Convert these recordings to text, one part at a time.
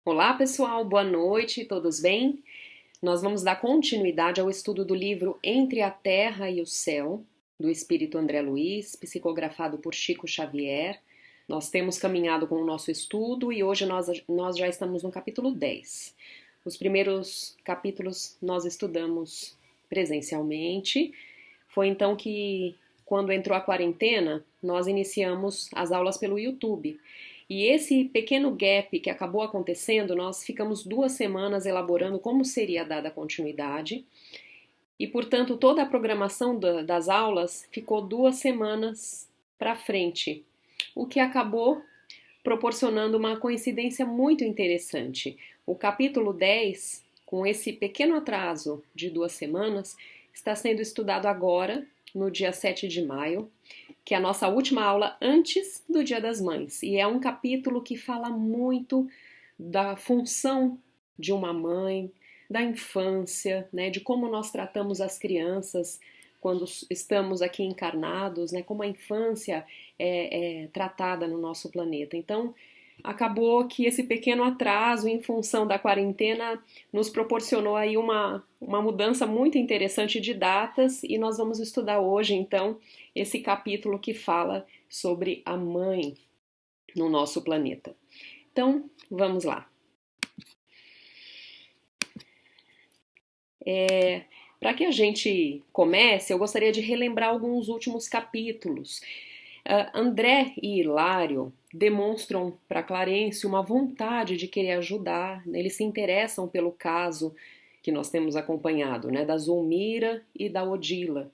Olá, pessoal, boa noite, todos bem? Nós vamos dar continuidade ao estudo do livro Entre a Terra e o Céu, do espírito André Luiz, psicografado por Chico Xavier. Nós temos caminhado com o nosso estudo e hoje nós já estamos no capítulo 10. Os primeiros capítulos nós estudamos presencialmente. Foi então que, quando entrou a quarentena, nós iniciamos as aulas pelo YouTube. E esse pequeno gap que acabou acontecendo, nós ficamos 2 semanas elaborando como seria dada a continuidade. E, portanto, toda a programação das aulas ficou 2 semanas para frente, o que acabou proporcionando uma coincidência muito interessante. O capítulo 10, com esse pequeno atraso de 2 semanas, está sendo estudado agora, no dia 7 de maio, que é a nossa última aula antes do Dia das Mães. E é um capítulo que fala muito da função de uma mãe, da infância, né, de como nós tratamos as crianças quando estamos aqui encarnados, né, como a infância é tratada no nosso planeta. Então, acabou que esse pequeno atraso em função da quarentena nos proporcionou aí uma mudança muito interessante de datas e nós vamos estudar hoje, então, esse capítulo que fala sobre a mãe no nosso planeta. Então, vamos lá. Para que a gente comece, eu gostaria de relembrar alguns últimos capítulos. André e Hilário demonstram para Clarence uma vontade de querer ajudar, né? Eles se interessam pelo caso que nós temos acompanhado, né, da Zulmira e da Odila.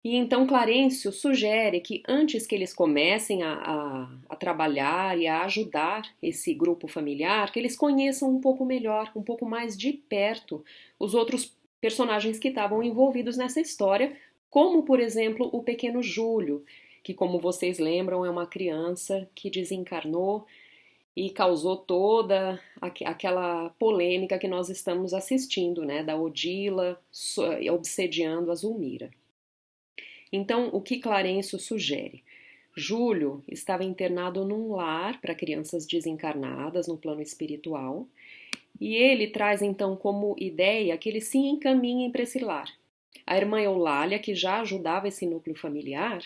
E então Clarencio sugere que antes que eles comecem a trabalhar e a ajudar esse grupo familiar, que eles conheçam um pouco melhor, um pouco mais de perto, os outros personagens que estavam envolvidos nessa história, como, por exemplo, o pequeno Júlio, que, como vocês lembram, é uma criança que desencarnou e causou toda aquela polêmica que nós estamos assistindo, né, da Odila obsediando a Zulmira. Então, o que Clarencio sugere? Júlio estava internado num lar para crianças desencarnadas no plano espiritual, e ele traz então como ideia que eles se encaminhem para esse lar. A irmã Eulália, que já ajudava esse núcleo familiar,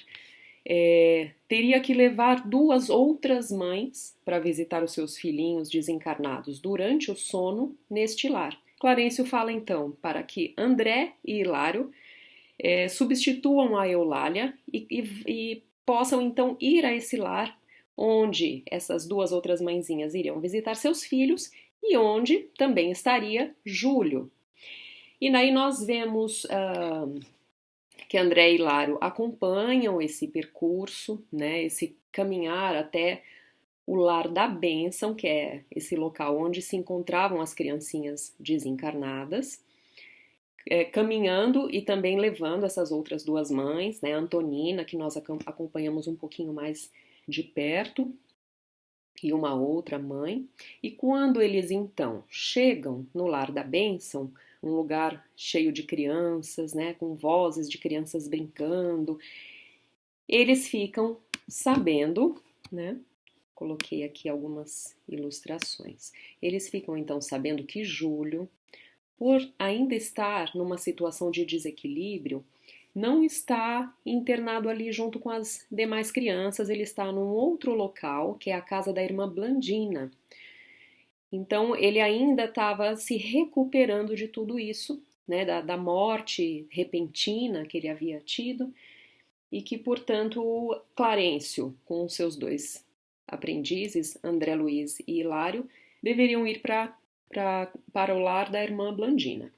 teria que levar 2 outras mães para visitar os seus filhinhos desencarnados durante o sono neste lar. Clarencio fala então para que André e Hilário substituam a Eulália e possam então ir a esse lar onde essas 2 outras mãezinhas iriam visitar seus filhos e onde também estaria Júlio. E daí nós vemos que André e Hilário acompanham esse percurso, né, esse caminhar até o lar da bênção, que é esse local onde se encontravam as criancinhas desencarnadas, caminhando e também levando essas outras 2 mães, né, Antonina, que nós acompanhamos um pouquinho mais de perto, e uma outra mãe. E quando eles então chegam no lar da bênção, um lugar cheio de crianças, né, com vozes de crianças brincando, eles ficam sabendo, né? Coloquei aqui algumas ilustrações. Eles ficam então sabendo que Júlio, por ainda estar numa situação de desequilíbrio, não está internado ali junto com as demais crianças, ele está num outro local, que é a casa da irmã Blandina. Então, ele ainda estava se recuperando de tudo isso, né, da morte repentina que ele havia tido, e que, portanto, Clarencio, com seus 2 aprendizes, André Luiz e Hilário, deveriam ir para o lar da irmã Blandina.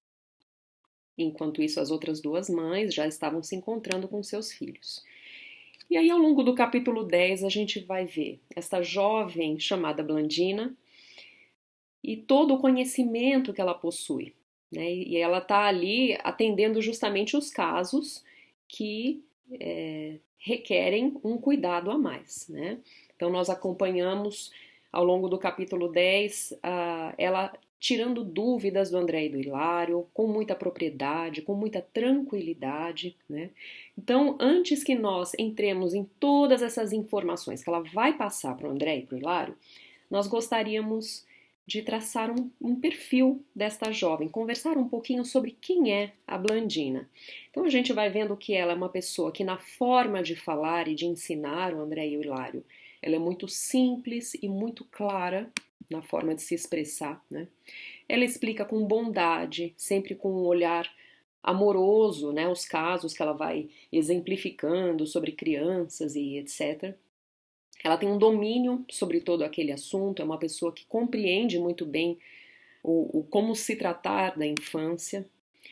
Enquanto isso, as outras 2 mães já estavam se encontrando com seus filhos. E aí, ao longo do capítulo 10, a gente vai ver esta jovem chamada Blandina e todo o conhecimento que ela possui, né? E ela está ali atendendo justamente os casos que requerem um cuidado a mais, né? Então, nós acompanhamos ao longo do capítulo 10 ela tirando dúvidas do André e do Hilário, com muita propriedade, com muita tranquilidade, né? Então, antes que nós entremos em todas essas informações que ela vai passar para o André e para o Hilário, nós gostaríamos de traçar um perfil desta jovem, conversar um pouquinho sobre quem é a Blandina. Então a gente vai vendo que ela é uma pessoa que, na forma de falar e de ensinar o André e o Hilário, ela é muito simples e muito clara na forma de se expressar, né? Ela explica com bondade, sempre com um olhar amoroso, né, os casos que ela vai exemplificando sobre crianças e etc. Ela tem um domínio sobre todo aquele assunto, é uma pessoa que compreende muito bem o como se tratar da infância,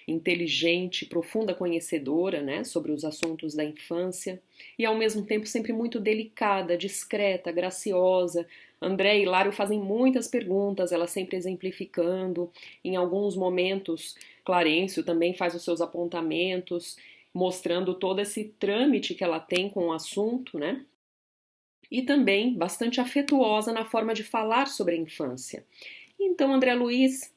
inteligente, profunda conhecedora, né, sobre os assuntos da infância e ao mesmo tempo sempre muito delicada, discreta, graciosa. André e Hilário fazem muitas perguntas, ela sempre exemplificando. Em alguns momentos, Clarencio também faz os seus apontamentos, mostrando todo esse trâmite que ela tem com o assunto, né? E também bastante afetuosa na forma de falar sobre a infância. Então, André Luiz,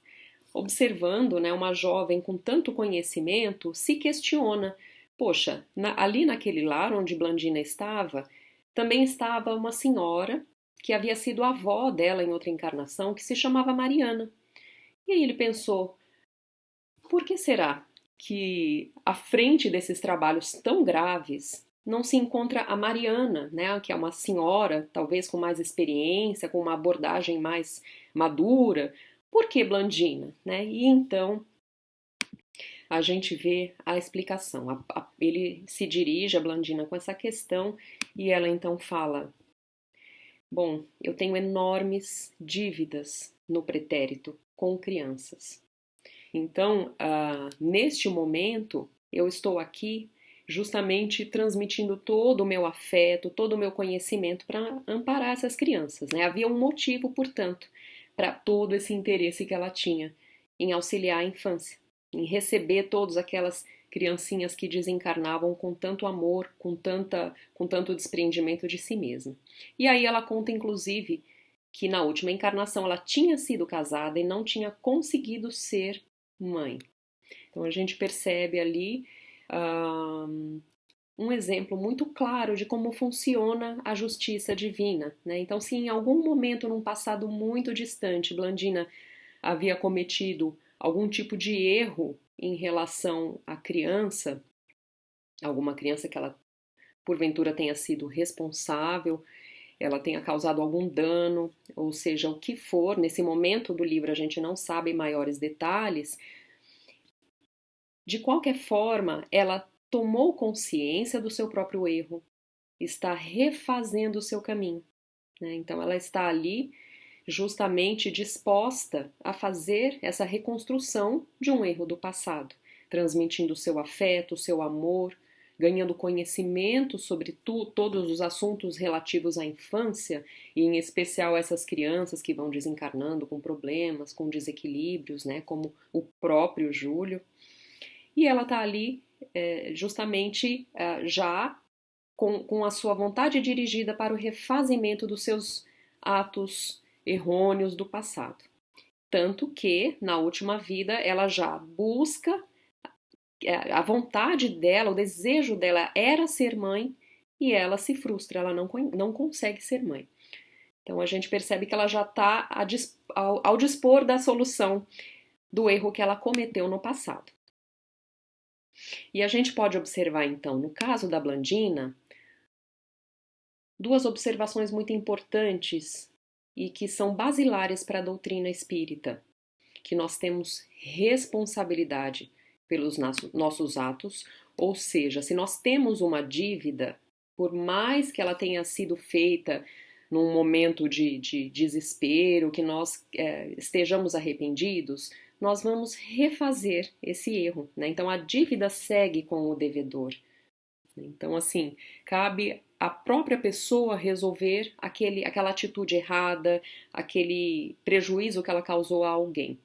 observando, né, uma jovem com tanto conhecimento, se questiona: poxa, ali naquele lar onde Blandina estava, também estava uma senhora que havia sido avó dela em outra encarnação, que se chamava Mariana. E aí ele pensou: por que será que à frente desses trabalhos tão graves não se encontra a Mariana, né, que é uma senhora, talvez com mais experiência, com uma abordagem mais madura? Por que Blandina, né? E então a gente vê a explicação. Ele se dirige a Blandina com essa questão e ela então fala: bom, eu tenho enormes dívidas no pretérito com crianças. Então, neste momento, eu estou aqui justamente transmitindo todo o meu afeto, todo o meu conhecimento para amparar essas crianças, né? Havia um motivo, portanto, para todo esse interesse que ela tinha em auxiliar a infância, em receber todas aquelas criancinhas que desencarnavam com tanto amor, com tanto desprendimento de si mesma. E aí ela conta, inclusive, que na última encarnação ela tinha sido casada e não tinha conseguido ser mãe. Então a gente percebe ali um exemplo muito claro de como funciona a justiça divina, né? Então, se em algum momento, num passado muito distante, Blandina havia cometido algum tipo de erro em relação à criança, alguma criança que ela porventura tenha sido responsável, ela tenha causado algum dano, ou seja, o que for, nesse momento do livro a gente não sabe maiores detalhes. De qualquer forma, ela tomou consciência do seu próprio erro, está refazendo o seu caminho, né? Então, ela está ali justamente disposta a fazer essa reconstrução de um erro do passado, transmitindo o seu afeto, o seu amor, ganhando conhecimento sobre todos os assuntos relativos à infância, e em especial essas crianças que vão desencarnando com problemas, com desequilíbrios, né, como o próprio Júlio. E ela está ali justamente já com a sua vontade dirigida para o refazimento dos seus atos errôneos do passado. Tanto que, na última vida, ela já busca, a vontade dela, o desejo dela era ser mãe e ela se frustra, ela não consegue ser mãe. Então a gente percebe que ela já está ao dispor da solução do erro que ela cometeu no passado. E a gente pode observar, então, no caso da Blandina, duas observações muito importantes e que são basilares para a doutrina espírita, que nós temos responsabilidade pelos nossos atos, ou seja, se nós temos uma dívida, por mais que ela tenha sido feita num momento de desespero, que nós estejamos arrependidos, nós vamos refazer esse erro, né? Então a dívida segue com o devedor. Então, assim, cabe à própria pessoa resolver aquela atitude errada, aquele prejuízo que ela causou a alguém.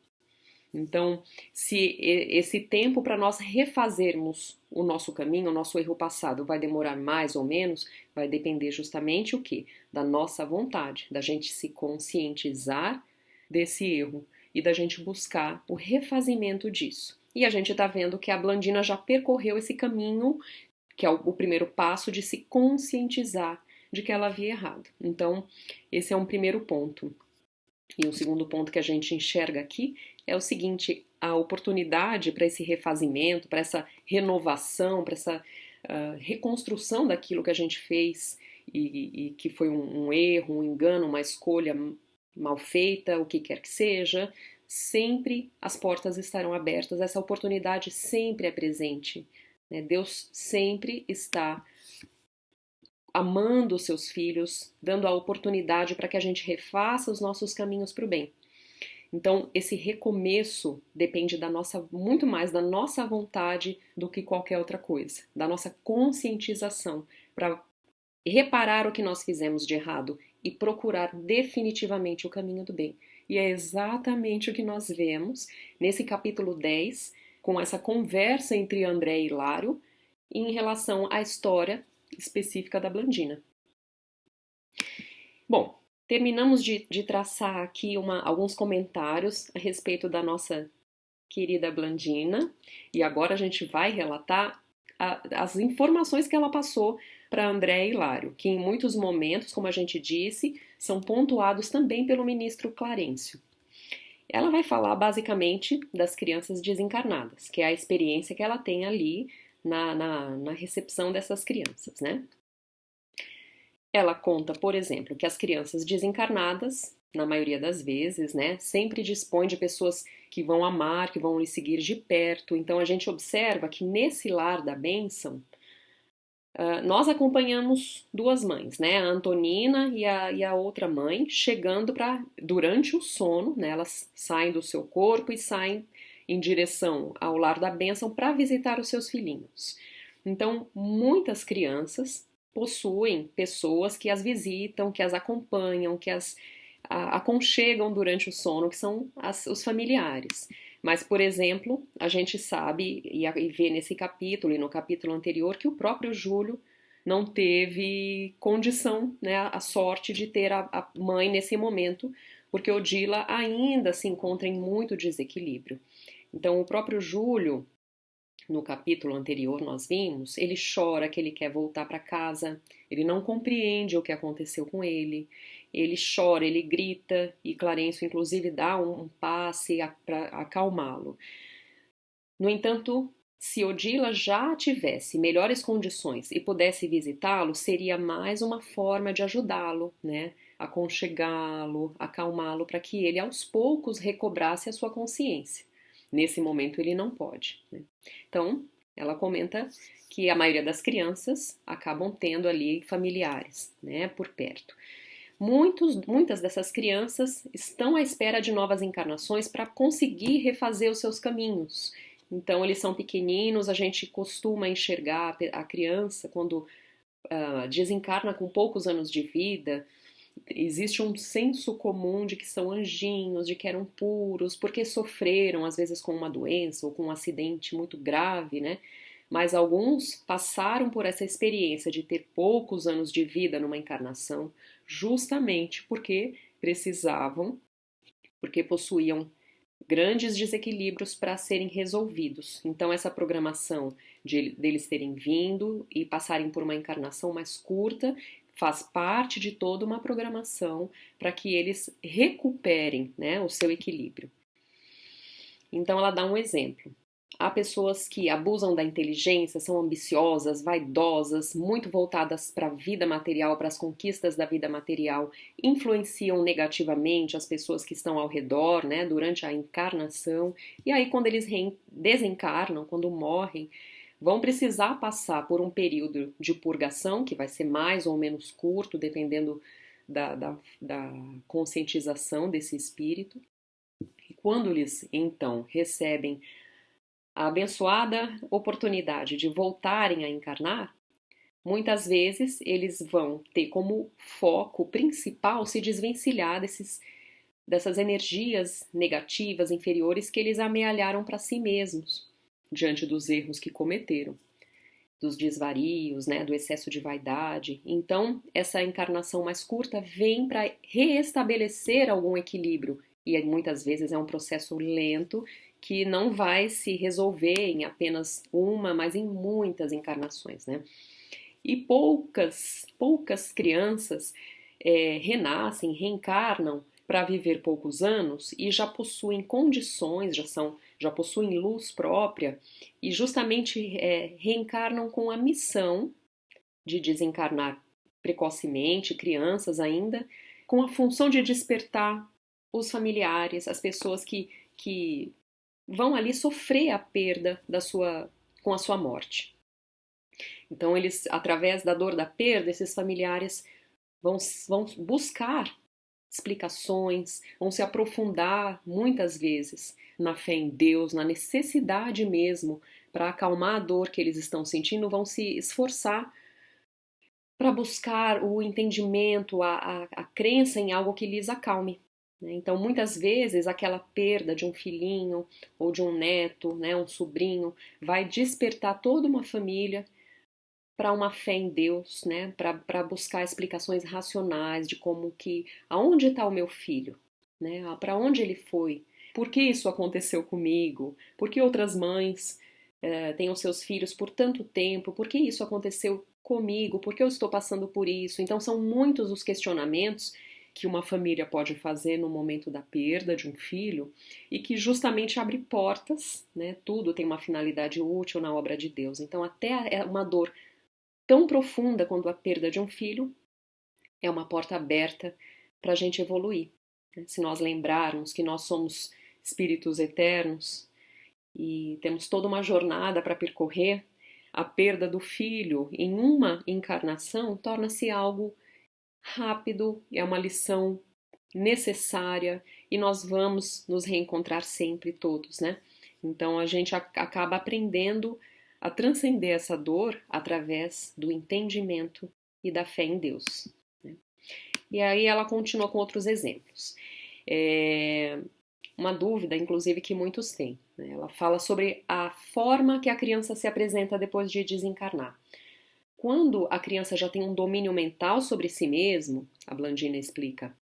Então, se esse tempo para nós refazermos o nosso caminho, o nosso erro passado, vai demorar mais ou menos, vai depender justamente o quê? Da nossa vontade, da gente se conscientizar desse erro e da gente buscar o refazimento disso. E a gente está vendo que a Blandina já percorreu esse caminho, que é o primeiro passo de se conscientizar de que ela havia errado. Então, esse é um primeiro ponto. E um segundo ponto que a gente enxerga aqui é o seguinte: a oportunidade para esse refazimento, para essa renovação, para essa reconstrução daquilo que a gente fez e que foi um erro, um engano, uma escolha mal feita, o que quer que seja, sempre as portas estarão abertas, essa oportunidade sempre é presente. Né? Deus sempre está amando os seus filhos, dando a oportunidade para que a gente refaça os nossos caminhos para o bem. Então, esse recomeço depende da nossa, muito mais da nossa vontade do que qualquer outra coisa, da nossa conscientização para reparar o que nós fizemos de errado e procurar definitivamente o caminho do bem. E é exatamente o que nós vemos nesse capítulo 10, com essa conversa entre André e Hilário em relação à história específica da Blandina. Bom, terminamos de traçar aqui alguns comentários a respeito da nossa querida Blandina, e agora a gente vai relatar as informações que ela passou para André e Hilário, que em muitos momentos, como a gente disse, são pontuados também pelo ministro Clarencio. Ela vai falar basicamente das crianças desencarnadas, que é a experiência que ela tem ali na recepção dessas crianças, né? Ela conta, por exemplo, que as crianças desencarnadas, na maioria das vezes, né, sempre dispõem de pessoas que vão amar, que vão lhe seguir de perto. Então a gente observa que nesse lar da bênção, nós acompanhamos duas mães, né, a Antonina e a outra mãe, chegando durante o sono, né, elas saem do seu corpo e saem em direção ao lar da bênção para visitar os seus filhinhos. Então, muitas crianças possuem pessoas que as visitam, que as acompanham, que as aconchegam durante o sono, que são os familiares. Mas, por exemplo, a gente sabe e vê nesse capítulo e no capítulo anterior que o próprio Júlio não teve condição, né, a sorte de ter a mãe nesse momento, porque Odila ainda se encontra em muito desequilíbrio. Então, o próprio Júlio, no capítulo anterior nós vimos, ele chora que ele quer voltar para casa, ele não compreende o que aconteceu com ele chora, ele grita, e Clarencio inclusive dá um passe para acalmá-lo. No entanto, se Odila já tivesse melhores condições e pudesse visitá-lo, seria mais uma forma de ajudá-lo, né? Aconchegá-lo, acalmá-lo, para que ele aos poucos recobrasse a sua consciência. Nesse momento ele não pode. Né? Então, ela comenta que a maioria das crianças acabam tendo ali familiares, né, por perto. Muitas dessas crianças estão à espera de novas encarnações para conseguir refazer os seus caminhos. Então, eles são pequeninos, a gente costuma enxergar a criança quando desencarna com poucos anos de vida. Existe um senso comum de que são anjinhos, de que eram puros, porque sofreram, às vezes, com uma doença ou com um acidente muito grave, né? Mas alguns passaram por essa experiência de ter poucos anos de vida numa encarnação, justamente porque precisavam, porque possuíam grandes desequilíbrios para serem resolvidos. Então, essa programação deles terem vindo e passarem por uma encarnação mais curta faz parte de toda uma programação para que eles recuperem, né, o seu equilíbrio. Então, ela dá um exemplo. Há pessoas que abusam da inteligência, são ambiciosas, vaidosas, muito voltadas para a vida material, para as conquistas da vida material, influenciam negativamente as pessoas que estão ao redor, né, durante a encarnação. E aí, quando eles desencarnam, quando morrem, vão precisar passar por um período de purgação, que vai ser mais ou menos curto, dependendo da conscientização desse espírito. E quando eles, então, recebem a abençoada oportunidade de voltarem a encarnar, muitas vezes eles vão ter como foco principal se desvencilhar dessas energias negativas, inferiores, que eles amealharam para si mesmos, diante dos erros que cometeram, dos desvarios, né, do excesso de vaidade. Então, essa encarnação mais curta vem para reestabelecer algum equilíbrio, e muitas vezes é um processo lento que não vai se resolver em apenas uma, mas em muitas encarnações, né? E poucas crianças renascem, reencarnam para viver poucos anos e já possuem condições, já possuem luz própria e justamente reencarnam com a missão de desencarnar precocemente, crianças ainda, com a função de despertar os familiares, as pessoas que vão ali sofrer a perda com a sua morte. Então, eles, através da dor da perda, esses familiares vão buscar explicações, vão se aprofundar muitas vezes na fé em Deus, na necessidade mesmo para acalmar a dor que eles estão sentindo, vão se esforçar para buscar o entendimento, a crença em algo que lhes acalme. Né? Então, muitas vezes, aquela perda de um filhinho ou de um neto, né, um sobrinho, vai despertar toda uma família para uma fé em Deus, né? Para buscar explicações racionais de como que, aonde está o meu filho, né? Para onde ele foi? Por que isso aconteceu comigo? Por que outras mães têm os seus filhos por tanto tempo? Por que isso aconteceu comigo? Por que eu estou passando por isso? Então são muitos os questionamentos que uma família pode fazer no momento da perda de um filho e que justamente abre portas, né? Tudo tem uma finalidade útil na obra de Deus. Então até uma dor tão profunda quanto a perda de um filho é uma porta aberta para a gente evoluir. Né? Se nós lembrarmos que nós somos espíritos eternos e temos toda uma jornada para percorrer, a perda do filho em uma encarnação torna-se algo rápido, é uma lição necessária e nós vamos nos reencontrar sempre todos, né? Então a gente acaba aprendendo a transcender essa dor através do entendimento e da fé em Deus. Né? E aí ela continua com outros exemplos. Uma dúvida, inclusive, que muitos têm. Né? Ela fala sobre a forma que a criança se apresenta depois de desencarnar. Quando a criança já tem um domínio mental sobre si mesmo, a Blandina explica,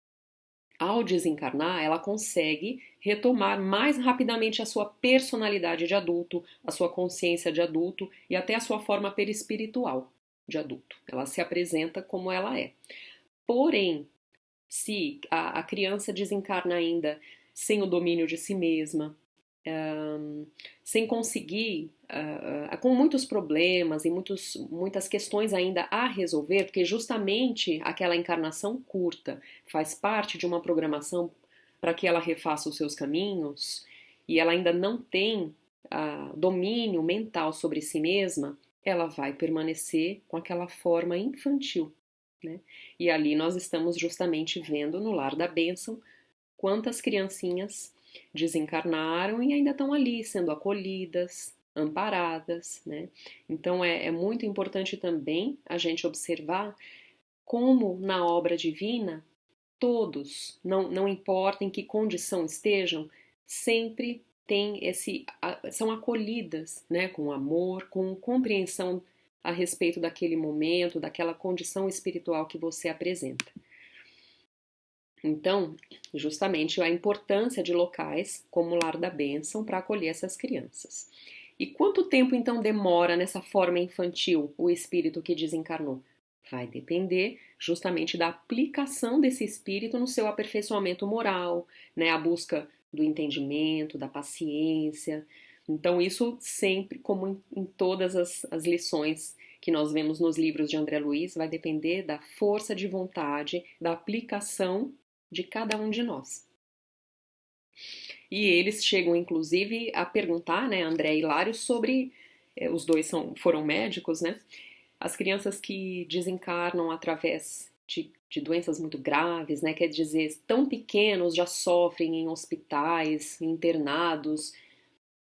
ao desencarnar, ela consegue retomar mais rapidamente a sua personalidade de adulto, a sua consciência de adulto e até a sua forma perispiritual de adulto. Ela se apresenta como ela é. Porém, se a criança desencarna ainda sem o domínio de si mesma, sem conseguir, com muitos problemas e muitas questões ainda a resolver, porque justamente aquela encarnação curta faz parte de uma programação para que ela refaça os seus caminhos e ela ainda não tem domínio mental sobre si mesma, ela vai permanecer com aquela forma infantil. Né? E ali nós estamos justamente vendo no Lar da Bênção quantas criancinhas desencarnaram e ainda estão ali sendo acolhidas, amparadas, né? Então é muito importante também a gente observar como na obra divina todos, não importa em que condição estejam, sempre são acolhidas, né, com amor, com compreensão a respeito daquele momento, daquela condição espiritual que você apresenta. Então, justamente a importância de locais como o Lar da Bênção para acolher essas crianças. E quanto tempo então demora nessa forma infantil o espírito que desencarnou? Vai depender justamente da aplicação desse espírito no seu aperfeiçoamento moral, né, a busca do entendimento, da paciência. Então, isso sempre, como em todas as lições que nós vemos nos livros de André Luiz, vai depender da força de vontade, da aplicação de cada um de nós. E eles chegam, inclusive, a perguntar, né, André e Hilário, sobre, os dois foram médicos, né, as crianças que desencarnam através de doenças muito graves, né, quer dizer, tão pequenos já sofrem em hospitais, internados.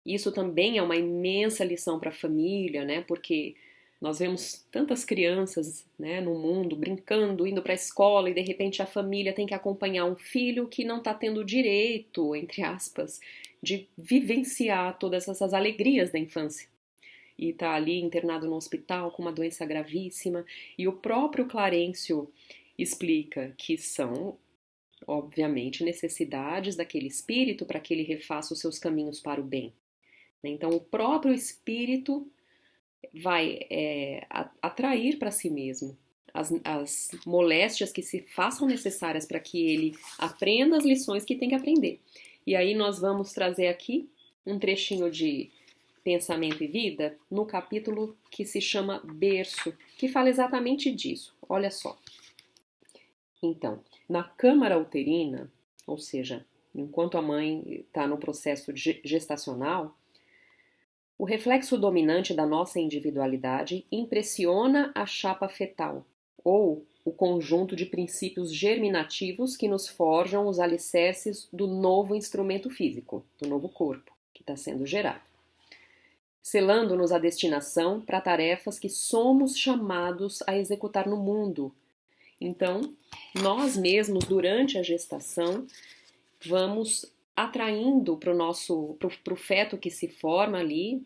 Isso também é uma imensa lição para a família, né, porque nós vemos tantas crianças, né, no mundo brincando, indo para a escola e de repente a família tem que acompanhar um filho que não está tendo direito, entre aspas, de vivenciar todas essas alegrias da infância. E está ali internado no hospital com uma doença gravíssima. E o próprio Clarencio explica que são, obviamente, necessidades daquele espírito para que ele refaça os seus caminhos para o bem. Então, o próprio espírito vai atrair para si mesmo as moléstias que se façam necessárias para que ele aprenda as lições que tem que aprender. E aí nós vamos trazer aqui um trechinho de Pensamento e Vida no capítulo que se chama Berço, que fala exatamente disso. Olha só. Então, na câmara uterina, ou seja, enquanto a mãe está no processo gestacional, o reflexo dominante da nossa individualidade impressiona a chapa fetal, ou o conjunto de princípios germinativos que nos forjam os alicerces do novo instrumento físico, do novo corpo que está sendo gerado, selando-nos a destinação para tarefas que somos chamados a executar no mundo. Então, nós mesmos, durante a gestação, vamos atraindo para o feto que se forma ali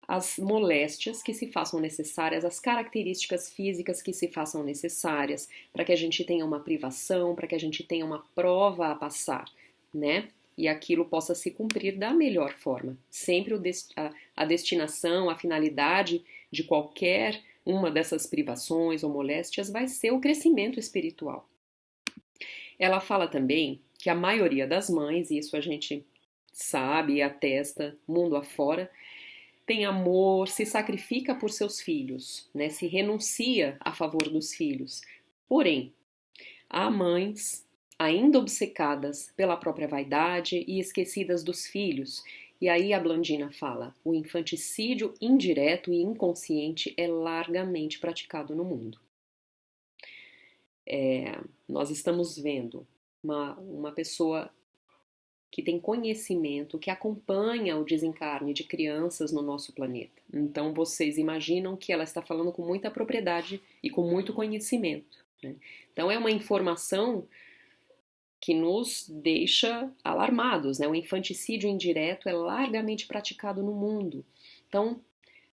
as moléstias que se façam necessárias, as características físicas que se façam necessárias para que a gente tenha uma privação, para que a gente tenha uma prova a passar, né? E aquilo possa se cumprir da melhor forma. Sempre a destinação, a finalidade de qualquer uma dessas privações ou moléstias vai ser o crescimento espiritual. Ela fala também que a maioria das mães, e isso a gente sabe e atesta mundo afora, tem amor, se sacrifica por seus filhos, né? Se renuncia a favor dos filhos. Porém, há mães ainda obcecadas pela própria vaidade e esquecidas dos filhos. E aí a Blandina fala: o infanticídio indireto e inconsciente é largamente praticado no mundo. Nós estamos vendo uma pessoa que tem conhecimento, que acompanha o desencarne de crianças no nosso planeta. Então vocês imaginam que ela está falando com muita propriedade e com muito conhecimento, né? Então é uma informação que nos deixa alarmados, né? O infanticídio indireto é largamente praticado no mundo. Então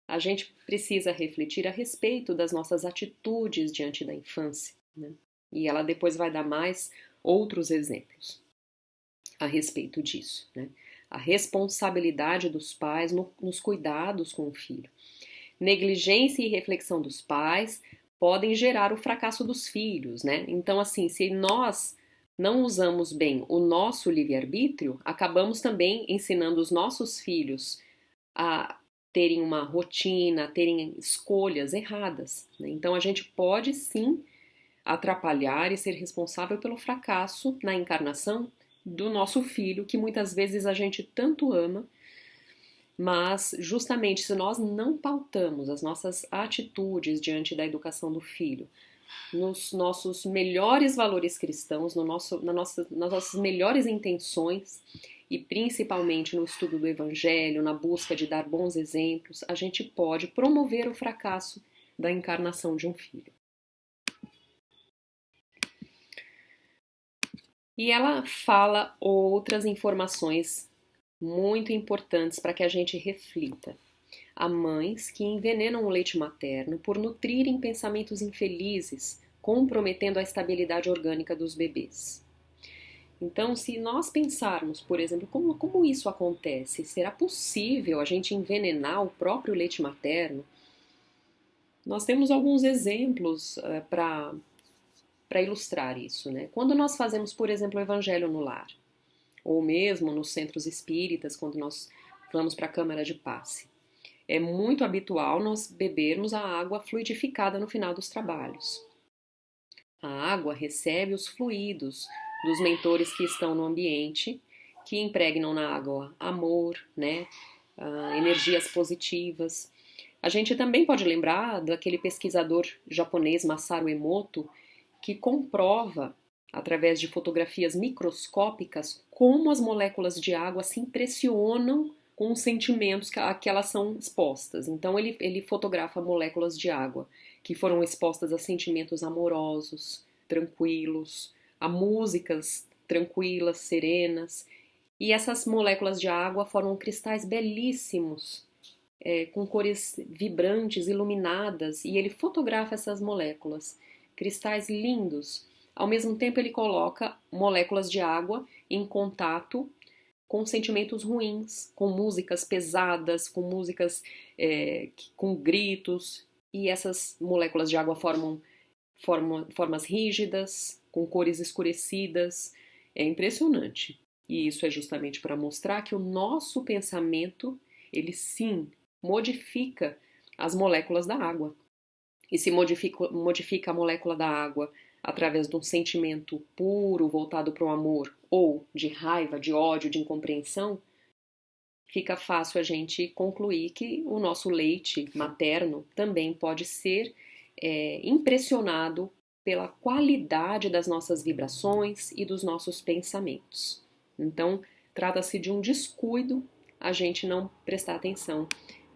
a gente precisa refletir a respeito das nossas atitudes diante da infância, né? E ela depois vai dar mais outros exemplos a respeito disso, né? A responsabilidade dos pais nos cuidados com o filho. Negligência e reflexão dos pais podem gerar o fracasso dos filhos, né? Então, assim, se nós não usamos bem o nosso livre-arbítrio, acabamos também ensinando os nossos filhos a terem uma rotina, a terem escolhas erradas, né? Então, a gente pode sim atrapalhar e ser responsável pelo fracasso na encarnação do nosso filho, que muitas vezes a gente tanto ama, mas justamente se nós não pautamos as nossas atitudes diante da educação do filho, nos nossos melhores valores cristãos, nas nossas melhores intenções e principalmente no estudo do Evangelho, na busca de dar bons exemplos, a gente pode promover o fracasso da encarnação de um filho. E ela fala outras informações muito importantes para que a gente reflita. Há mães que envenenam o leite materno por nutrirem pensamentos infelizes, comprometendo a estabilidade orgânica dos bebês. Então, se nós pensarmos, por exemplo, como isso acontece, será possível a gente envenenar o próprio leite materno? Nós temos alguns exemplos para ilustrar isso, né? Quando nós fazemos, por exemplo, o Evangelho no lar, ou mesmo nos centros espíritas, quando nós vamos para a câmara de passe, é muito habitual nós bebermos a água fluidificada no final dos trabalhos. A água recebe os fluidos dos mentores que estão no ambiente, que impregnam na água amor, né? Energias positivas. A gente também pode lembrar daquele pesquisador japonês Masaru Emoto, que comprova, através de fotografias microscópicas, como as moléculas de água se impressionam com os sentimentos a que elas são expostas. Então ele fotografa moléculas de água que foram expostas a sentimentos amorosos, tranquilos, a músicas tranquilas, serenas. E essas moléculas de água formam cristais belíssimos, com cores vibrantes, iluminadas, e ele fotografa essas moléculas, cristais lindos. Ao mesmo tempo, ele coloca moléculas de água em contato com sentimentos ruins, com músicas pesadas, com músicas com gritos, e essas moléculas de água formam formas rígidas, com cores escurecidas. É impressionante. E isso é justamente para mostrar que o nosso pensamento, ele sim modifica as moléculas da água. E se modifica a molécula da água através de um sentimento puro voltado para o amor, ou de raiva, de ódio, de incompreensão, fica fácil a gente concluir que o nosso leite materno também pode ser impressionado pela qualidade das nossas vibrações e dos nossos pensamentos. Então, trata-se de um descuido a gente não prestar atenção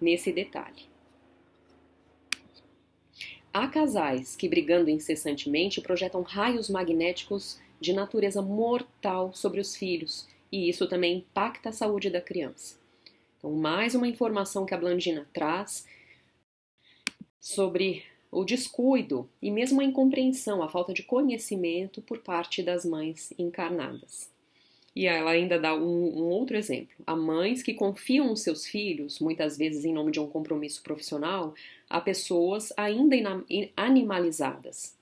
nesse detalhe. Há casais que, brigando incessantemente, projetam raios magnéticos de natureza mortal sobre os filhos, e isso também impacta a saúde da criança. Então, mais uma informação que a Blandina traz sobre o descuido e mesmo a incompreensão, a falta de conhecimento por parte das mães encarnadas. E ela ainda dá um outro exemplo. Há mães que confiam os seus filhos, muitas vezes em nome de um compromisso profissional, a pessoas ainda animalizadas.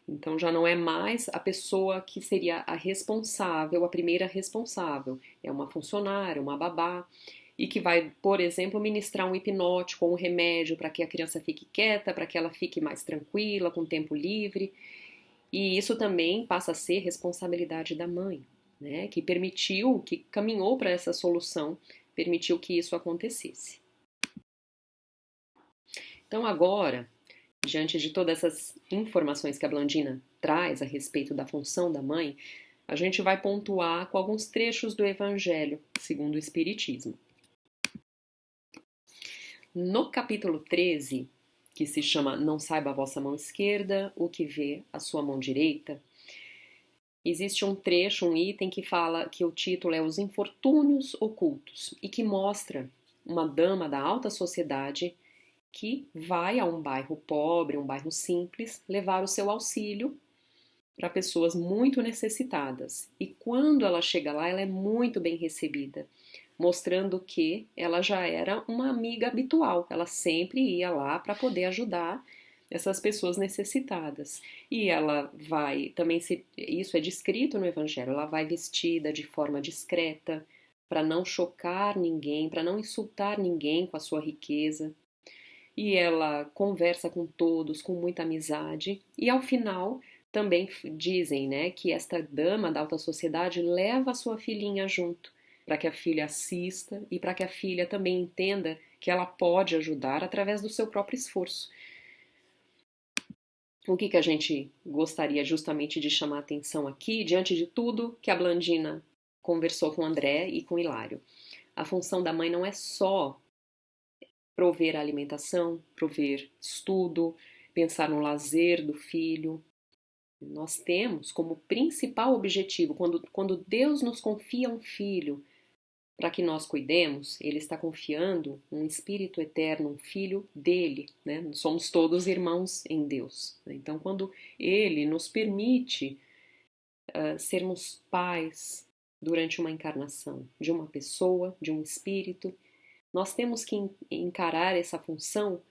Então já não é mais a pessoa que seria a responsável, a primeira responsável. É uma funcionária, uma babá, e que vai, por exemplo, ministrar um hipnótico ou um remédio para que a criança fique quieta, para que ela fique mais tranquila, com tempo livre. E isso também passa a ser responsabilidade da mãe, né? Que permitiu, que caminhou para essa solução, permitiu que isso acontecesse. Então agora, diante de todas essas informações que a Blandina traz a respeito da função da mãe, a gente vai pontuar com alguns trechos do Evangelho segundo o Espiritismo. No capítulo 13, que se chama Não saiba a vossa mão esquerda o que vê a sua mão direita, existe um trecho, um item que fala que o título é Os Infortúnios Ocultos e que mostra uma dama da alta sociedade que vai a um bairro pobre, um bairro simples, levar o seu auxílio para pessoas muito necessitadas. E quando ela chega lá, ela é muito bem recebida, mostrando que ela já era uma amiga habitual, ela sempre ia lá para poder ajudar essas pessoas necessitadas. E ela vai, também isso é descrito no Evangelho, ela vai vestida de forma discreta, para não chocar ninguém, para não insultar ninguém com a sua riqueza. E ela conversa com todos com muita amizade. E ao final também dizem, né, que esta dama da alta sociedade leva a sua filhinha junto, para que a filha assista e para que a filha também entenda que ela pode ajudar através do seu próprio esforço. O que a gente gostaria justamente de chamar a atenção aqui, diante de tudo que a Blandina conversou com o André e com o Hilário? A função da mãe não é só prover a alimentação, prover estudo, pensar no lazer do filho. Nós temos como principal objetivo, quando Deus nos confia um filho para que nós cuidemos, Ele está confiando um Espírito eterno, um filho dele, né? Somos todos irmãos em Deus. Né? Então, quando Ele nos permite sermos pais durante uma encarnação de uma pessoa, de um espírito, nós temos que encarar essa função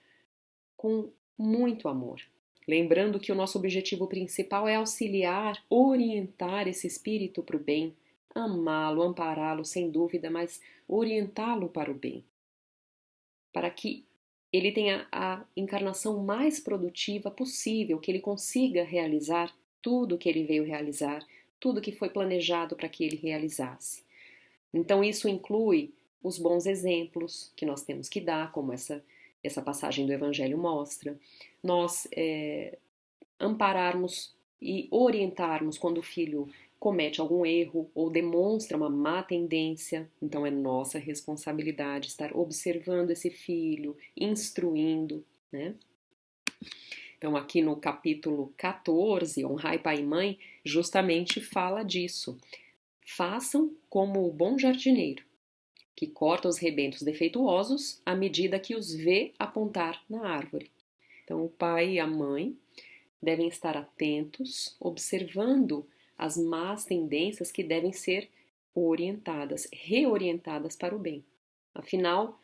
com muito amor. Lembrando que o nosso objetivo principal é auxiliar, orientar esse espírito para o bem, amá-lo, ampará-lo, sem dúvida, mas orientá-lo para o bem. Para que ele tenha a encarnação mais produtiva possível, que ele consiga realizar tudo o que ele veio realizar, tudo que foi planejado para que ele realizasse. Então, isso inclui os bons exemplos que nós temos que dar, como essa passagem do Evangelho mostra, nós ampararmos e orientarmos quando o filho comete algum erro ou demonstra uma má tendência, então é nossa responsabilidade estar observando esse filho, instruindo, né? Então aqui no capítulo 14, Honrai Pai e Mãe, justamente fala disso. Façam como o bom jardineiro, que corta os rebentos defeituosos à medida que os vê apontar na árvore. Então, o pai e a mãe devem estar atentos, observando as más tendências que devem ser orientadas, reorientadas para o bem. Afinal,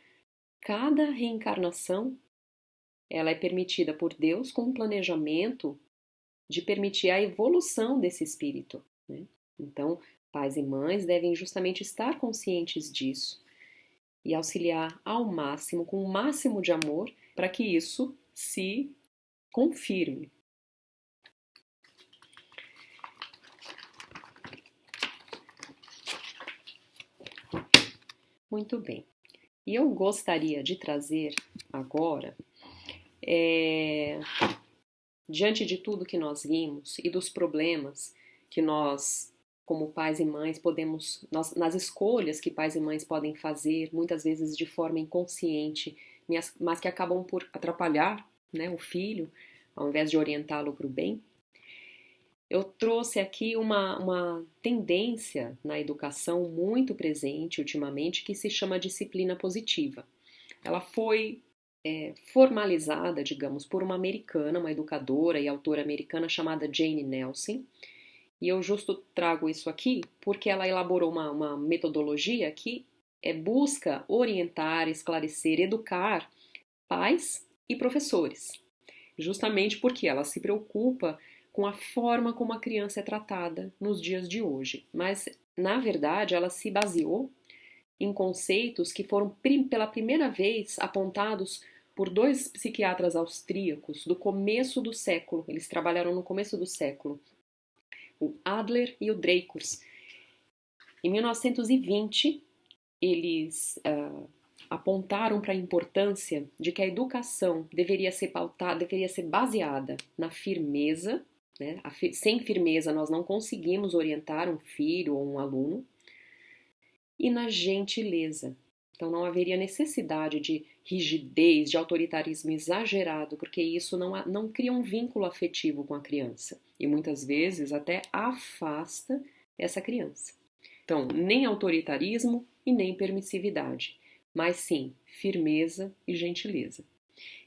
cada reencarnação ela é permitida por Deus com um planejamento de permitir a evolução desse espírito, né? Então, pais e mães devem justamente estar conscientes disso e auxiliar ao máximo, com o máximo de amor, para que isso se confirme. Muito bem. E eu gostaria de trazer agora, diante de tudo que nós vimos e dos problemas que nós, como pais e mães, podemos, nas escolhas que pais e mães podem fazer, muitas vezes de forma inconsciente, mas que acabam por atrapalhar, né, o filho, ao invés de orientá-lo para o bem, eu trouxe aqui uma tendência na educação muito presente ultimamente que se chama disciplina positiva. Ela foi formalizada, digamos, por uma americana, uma educadora e autora americana chamada Jane Nelson. E eu justo trago isso aqui porque ela elaborou uma metodologia que busca orientar, esclarecer, educar pais e professores. Justamente porque ela se preocupa com a forma como a criança é tratada nos dias de hoje. Mas, na verdade, ela se baseou em conceitos que foram pela primeira vez apontados por dois psiquiatras austríacos do começo do século. Eles trabalharam no começo do século, o Adler e o Dreikurs. Em 1920, eles apontaram para a importância de que a educação deveria ser pautada, deveria ser baseada na firmeza, né? Sem firmeza nós não conseguimos orientar um filho ou um aluno, e na gentileza. Então não haveria necessidade de rigidez, de autoritarismo exagerado, porque isso não cria um vínculo afetivo com a criança e muitas vezes até afasta essa criança. Então, nem autoritarismo e nem permissividade, mas sim firmeza e gentileza.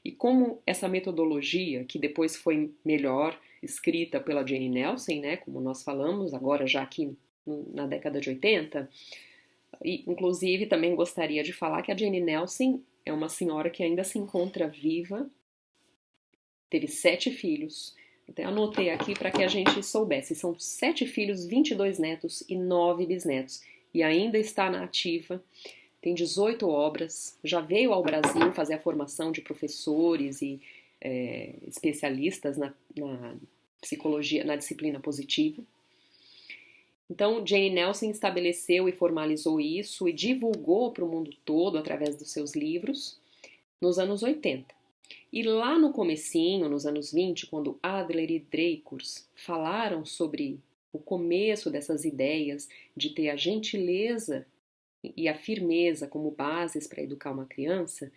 E como essa metodologia, que depois foi melhor escrita pela Jane Nelson, né, como nós falamos, agora já aqui na década de 80, e, inclusive, também gostaria de falar que a Jane Nelson é uma senhora que ainda se encontra viva, teve 7 filhos. Até anotei aqui para que a gente soubesse. São 7 filhos, 22 netos e 9 bisnetos. E ainda está na ativa. Tem 18 obras. Já veio ao Brasil fazer a formação de professores e especialistas na psicologia, na disciplina positiva. Então, Jane Nelson estabeleceu e formalizou isso e divulgou para o mundo todo através dos seus livros nos anos 80. E lá no comecinho, nos anos 20, quando Adler e Dreikurs falaram sobre o começo dessas ideias de ter a gentileza e a firmeza como bases para educar uma criança,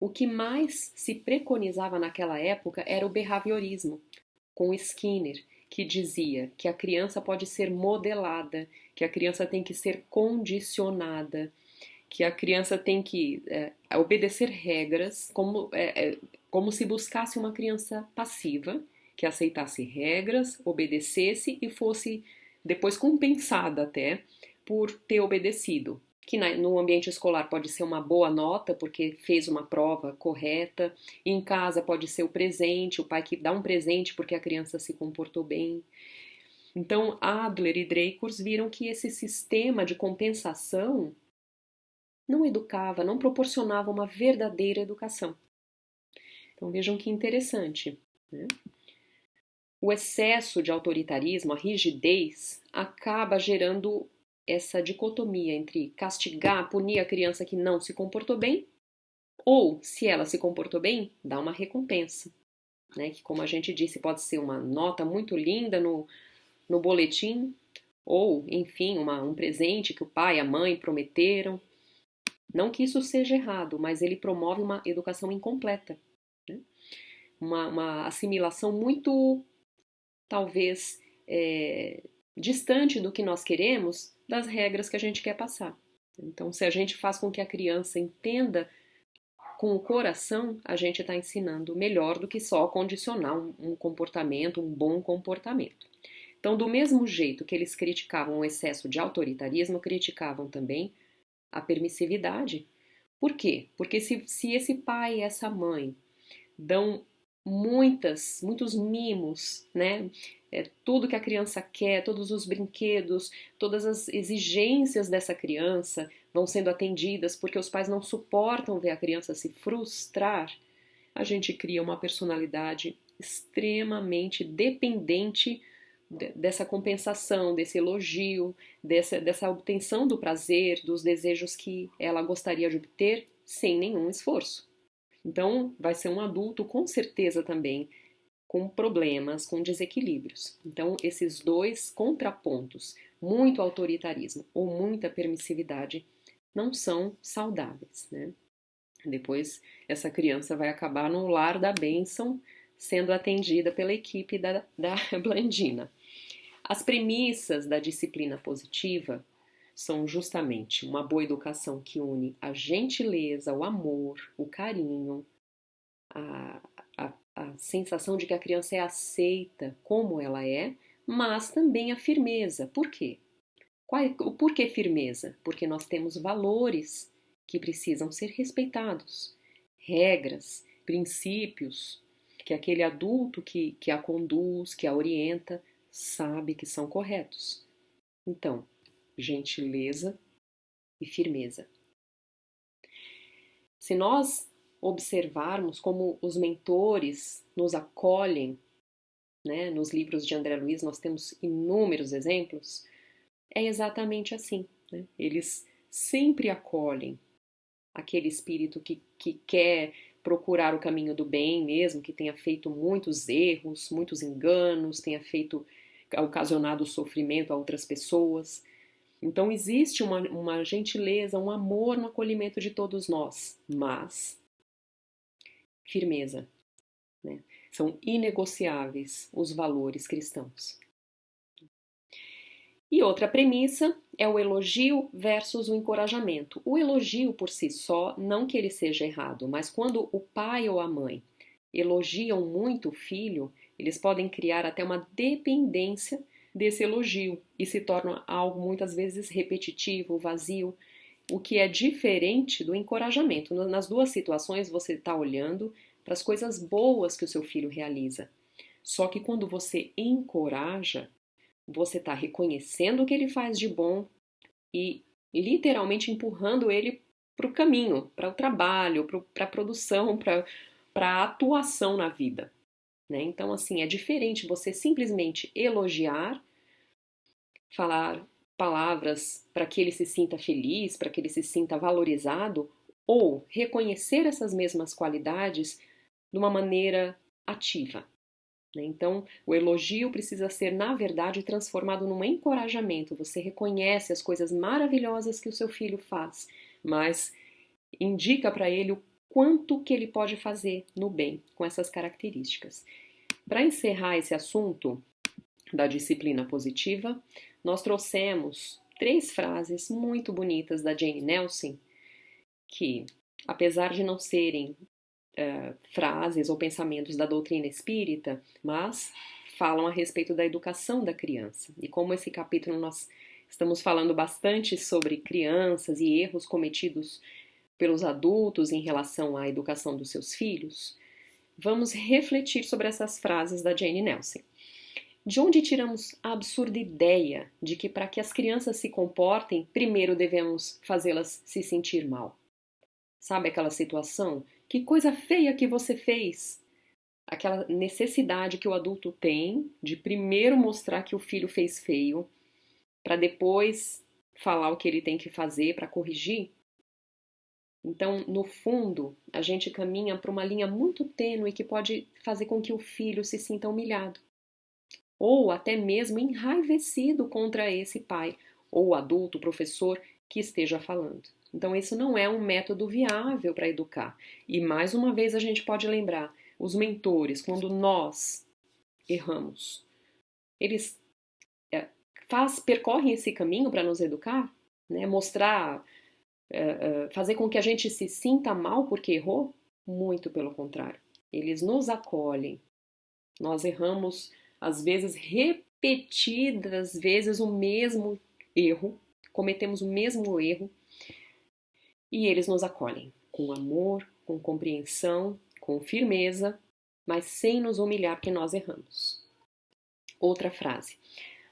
o que mais se preconizava naquela época era o behaviorismo, com Skinner, que dizia que a criança pode ser modelada, que a criança tem que ser condicionada, que a criança tem que obedecer regras, como se buscasse uma criança passiva, que aceitasse regras, obedecesse e fosse depois compensada até por ter obedecido. Que no ambiente escolar pode ser uma boa nota, porque fez uma prova correta, e em casa pode ser o presente, o pai que dá um presente porque a criança se comportou bem. Então, Adler e Dreikurs viram que esse sistema de compensação não educava, não proporcionava uma verdadeira educação. Então vejam que interessante, né? O excesso de autoritarismo, a rigidez, acaba gerando essa dicotomia entre castigar, punir a criança que não se comportou bem, ou, se ela se comportou bem, dar uma recompensa, né? Que, como a gente disse, pode ser uma nota muito linda no boletim, ou, enfim, um presente que o pai e a mãe prometeram. Não que isso seja errado, mas ele promove uma educação incompleta, né? Uma assimilação muito, talvez, distante do que nós queremos das regras que a gente quer passar. Então, se a gente faz com que a criança entenda com o coração, a gente está ensinando melhor do que só condicionar um comportamento, um bom comportamento. Então, do mesmo jeito que eles criticavam o excesso de autoritarismo, criticavam também a permissividade. Por quê? Porque se esse pai e essa mãe dão muitos mimos, né? Tudo que a criança quer, todos os brinquedos, todas as exigências dessa criança vão sendo atendidas porque os pais não suportam ver a criança se frustrar. A gente cria uma personalidade extremamente dependente dessa compensação, desse elogio, dessa obtenção do prazer, dos desejos que ela gostaria de obter sem nenhum esforço. Então, vai ser um adulto com certeza também com problemas, com desequilíbrios. Então, esses dois contrapontos, muito autoritarismo ou muita permissividade, não são saudáveis, né? Depois, essa criança vai acabar no lar da bênção, sendo atendida pela equipe da Blandina. As premissas da disciplina positiva são justamente uma boa educação que une a gentileza, o amor, o carinho, a, a sensação de que a criança é aceita como ela é, mas também a firmeza. Por quê? O porquê firmeza? Porque nós temos valores que precisam ser respeitados, regras, princípios que aquele adulto que a conduz, que a orienta, sabe que são corretos. Então, gentileza e firmeza. Se nós observarmos como os mentores nos acolhem, né, nos livros de André Luiz nós temos inúmeros exemplos, é exatamente assim. Né? Eles sempre acolhem aquele espírito que quer procurar o caminho do bem, mesmo que tenha feito muitos erros, muitos enganos, tenha ocasionado sofrimento a outras pessoas. Então existe uma gentileza, um amor no acolhimento de todos nós, mas firmeza, né? São inegociáveis os valores cristãos. E outra premissa é o elogio versus o encorajamento. O elogio por si só, não que ele seja errado, mas quando o pai ou a mãe elogiam muito o filho, eles podem criar até uma dependência desse elogio e se torna algo muitas vezes repetitivo, vazio, o que é diferente do encorajamento. Nas duas situações você está olhando para as coisas boas que o seu filho realiza. Só que quando você encoraja, você está reconhecendo o que ele faz de bom e literalmente empurrando ele para o caminho, para o trabalho, para a produção, para a atuação na vida. Né? Então, assim, é diferente você simplesmente elogiar, falar palavras para que ele se sinta feliz, para que ele se sinta valorizado, ou reconhecer essas mesmas qualidades de uma maneira ativa. Então, o elogio precisa ser, na verdade, transformado num encorajamento. Você reconhece as coisas maravilhosas que o seu filho faz, mas indica para ele o quanto que ele pode fazer no bem com essas características. Para encerrar esse assunto da disciplina positiva, nós trouxemos 3 frases muito bonitas da Jane Nelson, que, apesar de não serem frases ou pensamentos da doutrina espírita, mas falam a respeito da educação da criança. E como esse capítulo nós estamos falando bastante sobre crianças e erros cometidos pelos adultos em relação à educação dos seus filhos, vamos refletir sobre essas frases da Jane Nelson. De onde tiramos a absurda ideia de que para que as crianças se comportem, primeiro devemos fazê-las se sentir mal? Sabe aquela situação? Que coisa feia que você fez! Aquela necessidade que o adulto tem de primeiro mostrar que o filho fez feio, para depois falar o que ele tem que fazer para corrigir. Então, no fundo, a gente caminha para uma linha muito tênue que pode fazer com que o filho se sinta humilhado, ou até mesmo enraivecido contra esse pai, ou o adulto, o professor que esteja falando. Então, isso não é um método viável para educar. E mais uma vez a gente pode lembrar, os mentores, quando nós erramos, eles percorrem esse caminho para nos educar, né? Mostrar, fazer com que a gente se sinta mal porque errou? Muito pelo contrário. Eles nos acolhem. Nós erramos, às vezes, repetidas vezes o mesmo erro, cometemos o mesmo erro, e eles nos acolhem com amor, com compreensão, com firmeza, mas sem nos humilhar porque nós erramos. Outra frase.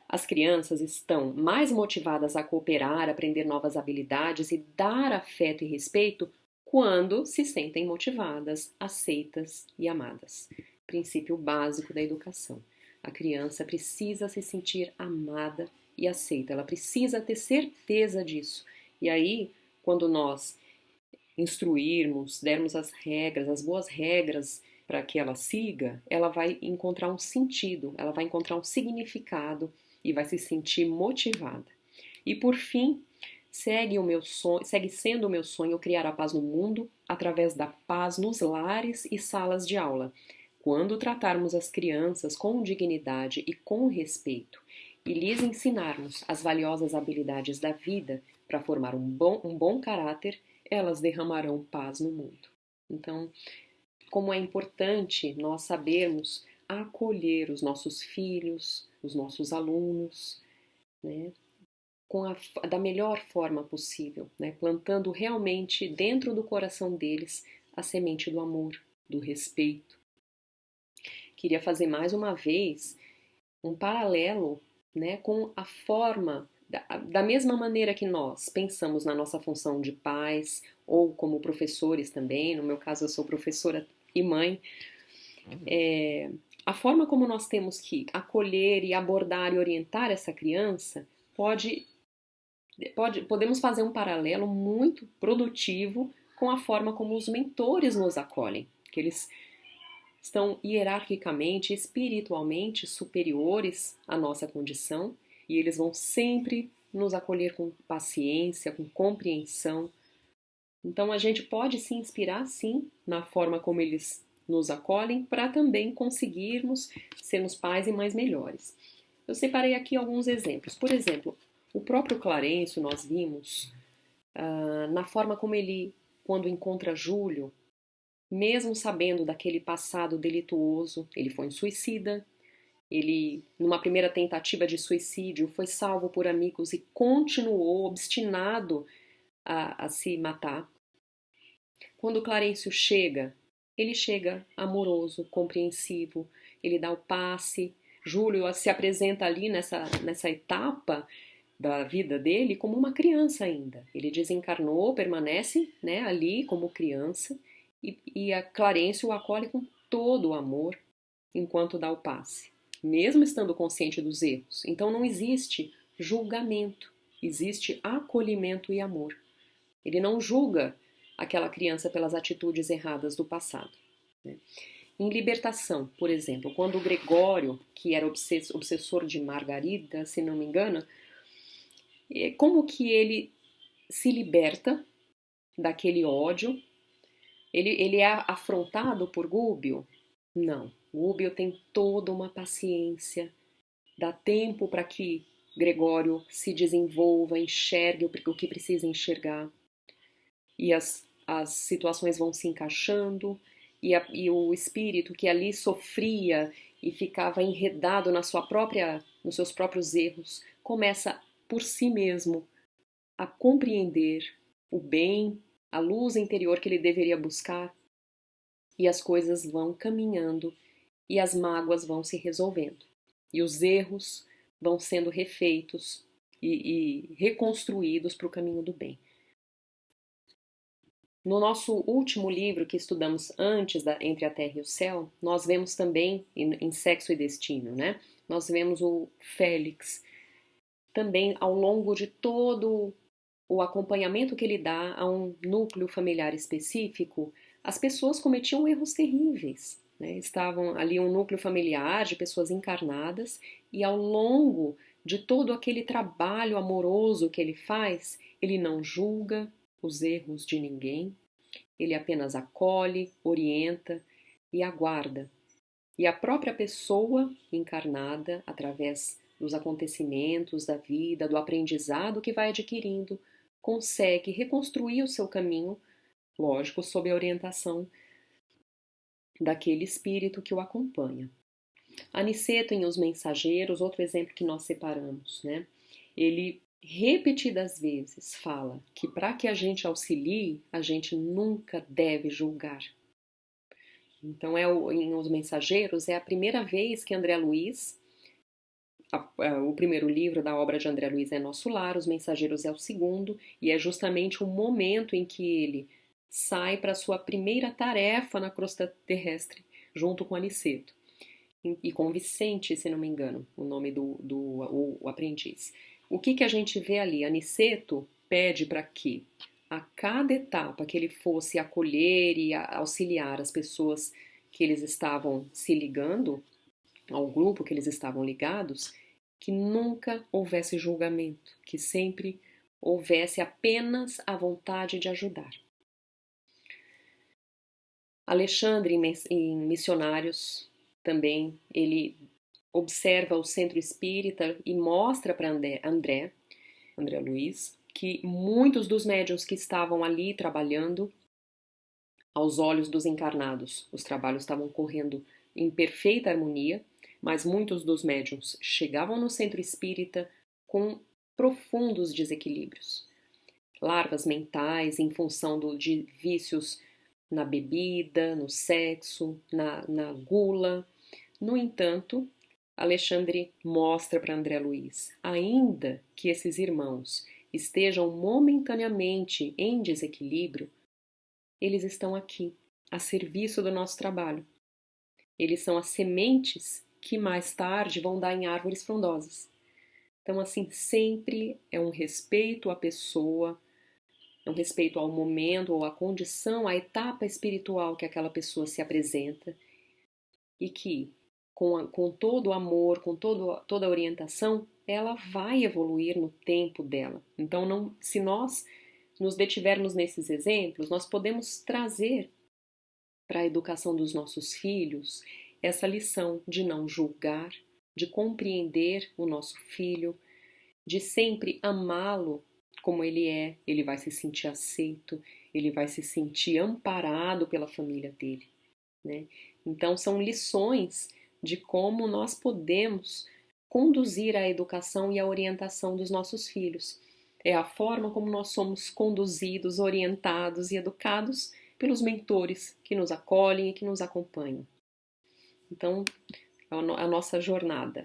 As crianças estão mais motivadas a cooperar, aprender novas habilidades e dar afeto e respeito quando se sentem motivadas, aceitas e amadas. Princípio básico da educação. A criança precisa se sentir amada e aceita, ela precisa ter certeza disso. E aí, quando nós instruirmos, dermos as regras, as boas regras para que ela siga, ela vai encontrar um sentido, ela vai encontrar um significado e vai se sentir motivada. E por fim, segue sendo o meu sonho criar a paz no mundo através da paz nos lares e salas de aula. Quando tratarmos as crianças com dignidade e com respeito e lhes ensinarmos as valiosas habilidades da vida para formar um bom caráter, elas derramarão paz no mundo. Então, como é importante nós sabermos acolher os nossos filhos, os nossos alunos, né, da melhor forma possível, né, plantando realmente dentro do coração deles a semente do amor, do respeito. Queria fazer mais uma vez um paralelo, né, com a forma, da mesma maneira que nós pensamos na nossa função de pais ou como professores também, no meu caso eu sou professora e mãe, a forma como nós temos que acolher e abordar e orientar essa criança podemos fazer um paralelo muito produtivo com a forma como os mentores nos acolhem, que eles estão hierarquicamente, espiritualmente superiores à nossa condição e eles vão sempre nos acolher com paciência, com compreensão. Então a gente pode se inspirar sim na forma como eles nos acolhem para também conseguirmos sermos pais e mães melhores. Eu separei aqui alguns exemplos. Por exemplo, o próprio Clarencio nós vimos na forma como ele, quando encontra Júlio, mesmo sabendo daquele passado delituoso, ele foi um suicida, ele, numa primeira tentativa de suicídio, foi salvo por amigos e continuou obstinado a se matar. Quando o Clarencio chega, ele chega amoroso, compreensivo, ele dá o passe. Júlio se apresenta ali nessa etapa da vida dele como uma criança ainda. Ele desencarnou, permanece, né, ali como criança e a Clarencio o acolhe com todo o amor enquanto dá o passe, mesmo estando consciente dos erros. Então não existe julgamento, existe acolhimento e amor. Ele não julga aquela criança pelas atitudes erradas do passado, né? Em Libertação, por exemplo, quando o Gregório, que era obsessor de Margarida, se não me engano, como que ele se liberta daquele ódio? Ele é afrontado por Gúbio? Não. Gúbio tem toda uma paciência, dá tempo para que Gregório se desenvolva, enxergue o que precisa enxergar. E as situações vão se encaixando, e o espírito que ali sofria e ficava enredado nos seus próprios erros, começa por si mesmo a compreender o bem, a luz interior que ele deveria buscar, e as coisas vão caminhando e as mágoas vão se resolvendo. E os erros vão sendo refeitos e reconstruídos para o caminho do bem. No nosso último livro que estudamos antes da Entre a Terra e o Céu, nós vemos também, em Sexo e Destino, né? Nós vemos o Félix, também ao longo de todo o acompanhamento que ele dá a um núcleo familiar específico, as pessoas cometiam erros terríveis, né? Estavam ali um núcleo familiar de pessoas encarnadas e ao longo de todo aquele trabalho amoroso que ele faz, ele não julga os erros de ninguém, ele apenas acolhe, orienta e aguarda. E a própria pessoa encarnada, através dos acontecimentos da vida, do aprendizado que vai adquirindo, consegue reconstruir o seu caminho, lógico, sob a orientação daquele espírito que o acompanha. Aniceto em Os Mensageiros, outro exemplo que nós separamos, né? Ele repetidas vezes fala que para que a gente auxilie, a gente nunca deve julgar. Então, em Os Mensageiros, é a primeira vez que André Luiz, o primeiro livro da obra de André Luiz é Nosso Lar, Os Mensageiros é o segundo, e é justamente o momento em que ele sai para a sua primeira tarefa na crosta terrestre, junto com Aniceto. E com Vicente, se não me engano, o nome o aprendiz. O que a gente vê ali? Aniceto pede para que a cada etapa que ele fosse acolher e auxiliar as pessoas que eles estavam se ligando, ao grupo que eles estavam ligados, que nunca houvesse julgamento, que sempre houvesse apenas a vontade de ajudar. Alexandre, em Missionários, também, ele observa o centro espírita e mostra para André Luiz, que muitos dos médiuns que estavam ali trabalhando, aos olhos dos encarnados, os trabalhos estavam correndo em perfeita harmonia, mas muitos dos médiuns chegavam no centro espírita com profundos desequilíbrios. Larvas mentais em função de vícios na bebida, no sexo, na gula. No entanto, Alexandre mostra para André Luiz, ainda que esses irmãos estejam momentaneamente em desequilíbrio, eles estão aqui, a serviço do nosso trabalho. Eles são as sementes que mais tarde vão dar em árvores frondosas. Então, assim, sempre é um respeito à pessoa, é um respeito ao momento ou à condição, à etapa espiritual que aquela pessoa se apresenta e que, com todo o amor, com toda a orientação, ela vai evoluir no tempo dela. Então, não, se nós nos detivermos nesses exemplos, nós podemos trazer para a educação dos nossos filhos essa lição de não julgar, de compreender o nosso filho, de sempre amá-lo como ele vai se sentir aceito, ele vai se sentir amparado pela família dele, né? Então são lições de como nós podemos conduzir a educação e a orientação dos nossos filhos. É a forma como nós somos conduzidos, orientados e educados pelos mentores que nos acolhem e que nos acompanham. Então, a nossa jornada.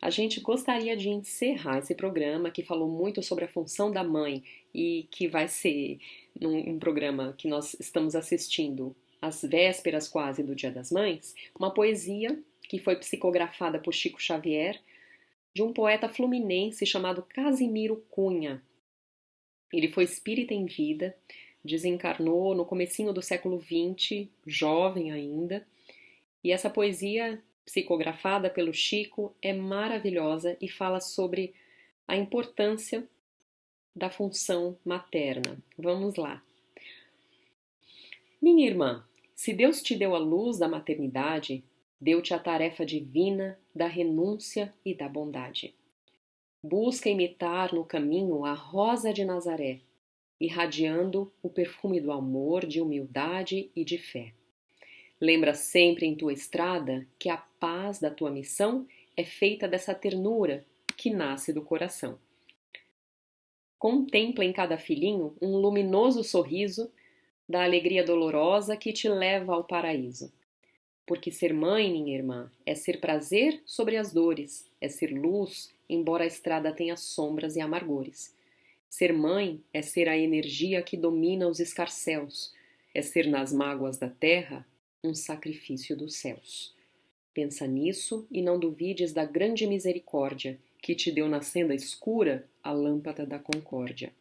A gente gostaria de encerrar esse programa que falou muito sobre a função da mãe e que vai ser um programa que nós estamos assistindo às vésperas quase do Dia das Mães, uma poesia que foi psicografada por Chico Xavier, de um poeta fluminense chamado Casimiro Cunha. Ele foi espírita em vida, desencarnou no comecinho do século XX, jovem ainda, e essa poesia psicografada pelo Chico é maravilhosa e fala sobre a importância da função materna. Vamos lá. Minha irmã, se Deus te deu a luz da maternidade, deu-te a tarefa divina da renúncia e da bondade. Busca imitar no caminho a rosa de Nazaré, irradiando o perfume do amor, de humildade e de fé. Lembra sempre em tua estrada que a paz da tua missão é feita dessa ternura que nasce do coração. Contempla em cada filhinho um luminoso sorriso da alegria dolorosa que te leva ao paraíso. Porque ser mãe, minha irmã, é ser prazer sobre as dores, é ser luz, embora a estrada tenha sombras e amargores. Ser mãe é ser a energia que domina os escarcéus, é ser nas mágoas da terra um sacrifício dos céus. Pensa nisso e não duvides da grande misericórdia que te deu na senda escura a lâmpada da concórdia.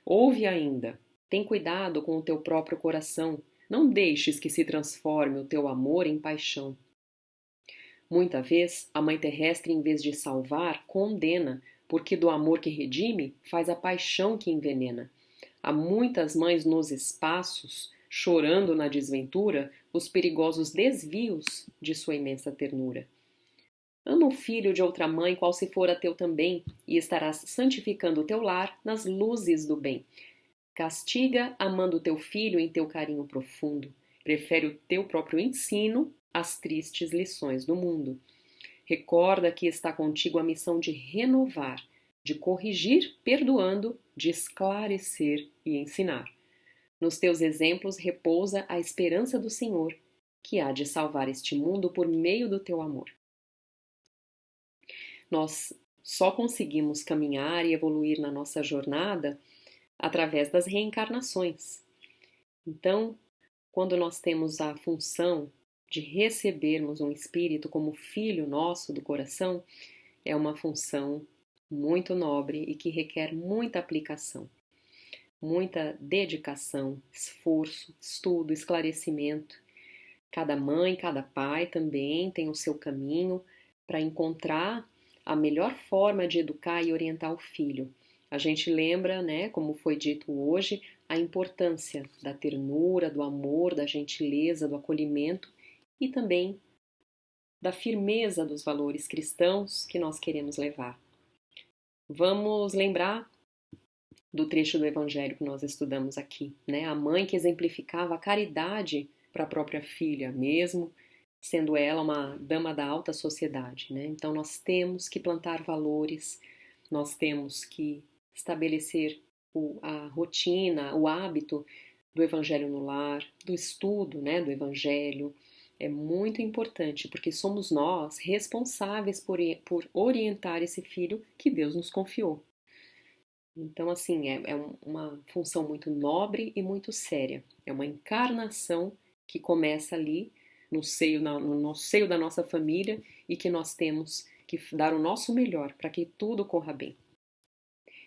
Ouve ainda, tem cuidado com o teu próprio coração, não deixes que se transforme o teu amor em paixão. Muita vez, a Mãe Terrestre, em vez de salvar, condena, porque do amor que redime, faz a paixão que envenena. Há muitas mães nos espaços, chorando na desventura, os perigosos desvios de sua imensa ternura. Ama o filho de outra mãe, qual se fora teu também, e estarás santificando o teu lar nas luzes do bem. Castiga, amando o teu filho em teu carinho profundo. Prefere o teu próprio ensino às tristes lições do mundo. Recorda que está contigo a missão de renovar, de corrigir, perdoando, de esclarecer e ensinar. Nos teus exemplos repousa a esperança do Senhor, que há de salvar este mundo por meio do teu amor. Nós só conseguimos caminhar e evoluir na nossa jornada através das reencarnações. Então, quando nós temos a função de recebermos um espírito como filho nosso do coração, é uma função muito nobre e que requer muita aplicação, muita dedicação, esforço, estudo, esclarecimento. Cada mãe, cada pai também tem o seu caminho para encontrar a melhor forma de educar e orientar o filho. A gente lembra, né, como foi dito hoje, a importância da ternura, do amor, da gentileza, do acolhimento e também da firmeza dos valores cristãos que nós queremos levar. Vamos lembrar do trecho do Evangelho que nós estudamos aqui, né? A mãe que exemplificava a caridade para a própria filha, mesmo sendo ela uma dama da alta sociedade, né? Então nós temos que plantar valores, nós temos que estabelecer a rotina, o hábito do Evangelho no lar, do estudo, né, do Evangelho. É muito importante, porque somos nós responsáveis por orientar esse filho que Deus nos confiou. Então, assim, é uma função muito nobre e muito séria. É uma encarnação que começa ali no seio da nossa família e que nós temos que dar o nosso melhor para que tudo corra bem.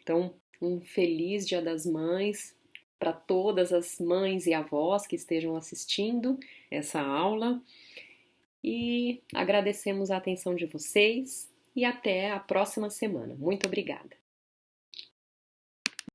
Então, um feliz Dia das Mães para todas as mães e avós que estejam assistindo essa aula e agradecemos a atenção de vocês e até a próxima semana. Muito obrigada!